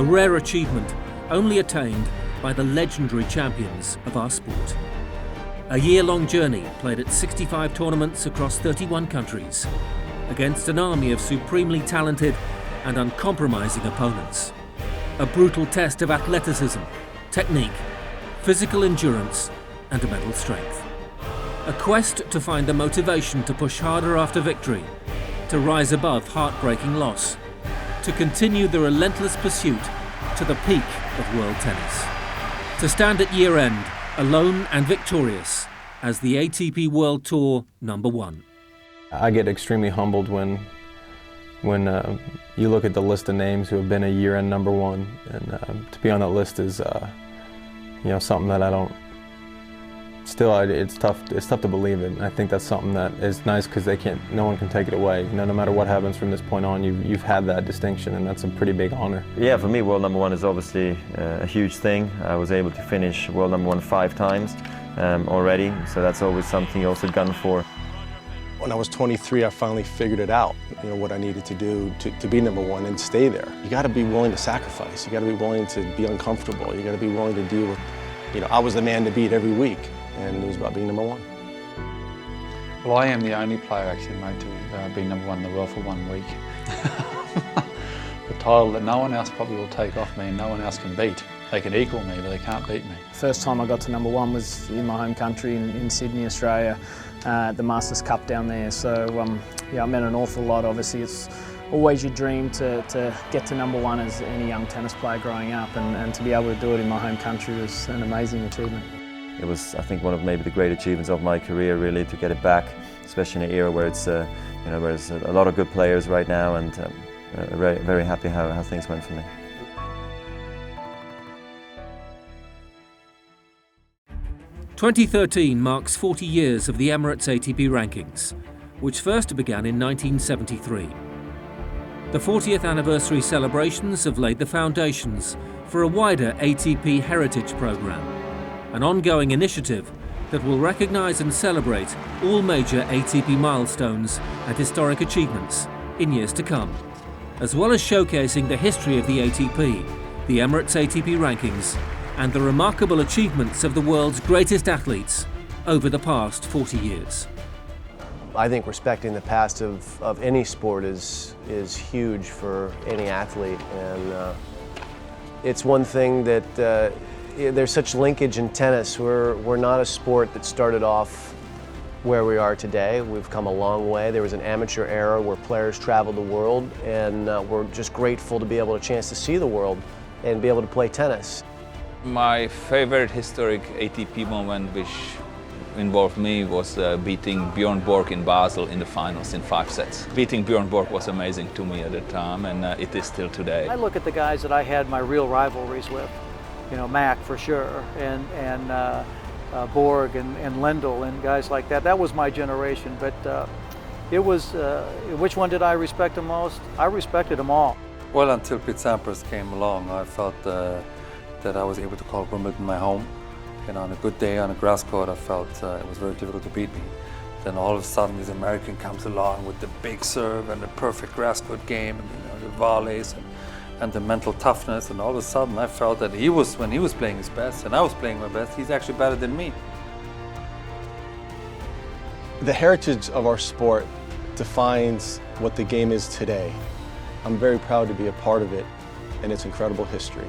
a rare achievement only attained by the legendary champions of our sport. A year-long journey played at 65 tournaments across 31 countries, against an army of supremely talented and uncompromising opponents. A brutal test of athleticism, technique, physical endurance and mental strength. A quest to find the motivation to push harder after victory, to rise above heartbreaking loss, to continue the relentless pursuit to the peak of world tennis. To stand at year-end, alone and victorious, as the ATP World Tour #1. I get extremely humbled when you look at the list of names who have been a year-end #1, and to be on that list is something that I don't. Still, it's tough to believe it. And I think that's something that is nice because no one can take it away. No matter what happens from this point on, you've had that distinction, and that's a pretty big honor. Yeah, for me, world #1 is obviously a huge thing. I was able to finish world #1 5 times already, so that's always something you also gun for. When I was 23, I finally figured it out, what I needed to do to be #1 and stay there. You got to be willing to sacrifice. You got to be willing to be uncomfortable. You got to be willing to deal with, I was the man to beat every week, and it was about being #1. Well, I am the only player actually made to be #1 in the world for 1 week. The title that no one else probably will take off me and no one else can beat. They can equal me, but they can't beat me. First time I got to #1 was in my home country in Sydney, Australia, at the Masters Cup down there. So yeah, I meant an awful lot. Obviously, it's always your dream to get to #1 as any young tennis player growing up, and to be able to do it in my home country was an amazing achievement. It was, I think, one of maybe the great achievements of my career, really, to get it back, especially in an era where it's, where there's a lot of good players right now, and very, very happy how things went for me. "2013 marks 40 years of the Emirates ATP Rankings, which first began in 1973. The 40th anniversary celebrations have laid the foundations for a wider ATP Heritage Programme, an ongoing initiative that will recognise and celebrate all major ATP milestones and historic achievements in years to come, as well as showcasing the history of the ATP, the Emirates ATP Rankings, and the remarkable achievements of the world's greatest athletes over the past 40 years. I think respecting the past of any sport is huge for any athlete, and it's one thing that there's such linkage in tennis. We're not a sport that started off where we are today. We've come a long way. There was an amateur era where players traveled the world, and we're just grateful to be able to chance to see the world and be able to play tennis. My favorite historic ATP moment, which involved me, was beating Bjorn Borg in Basel in the finals in 5 sets. Beating Bjorn Borg was amazing to me at the time, and it is still today. I look at the guys that I had my real rivalries with, Mac for sure, and Borg and Lendl and guys like that. That was my generation, but it was, which one did I respect the most? I respected them all. Well, until Pete Sampras came along, I felt that I was able to call Wimbledon my home. On a good day on a grass court, I felt it was very difficult to beat me. Then all of a sudden, this American comes along with the big serve and the perfect grass court game, and the volleys and the mental toughness. And all of a sudden, I felt that when he was playing his best, and I was playing my best, he's actually better than me. The heritage of our sport defines what the game is today. I'm very proud to be a part of it and its incredible history.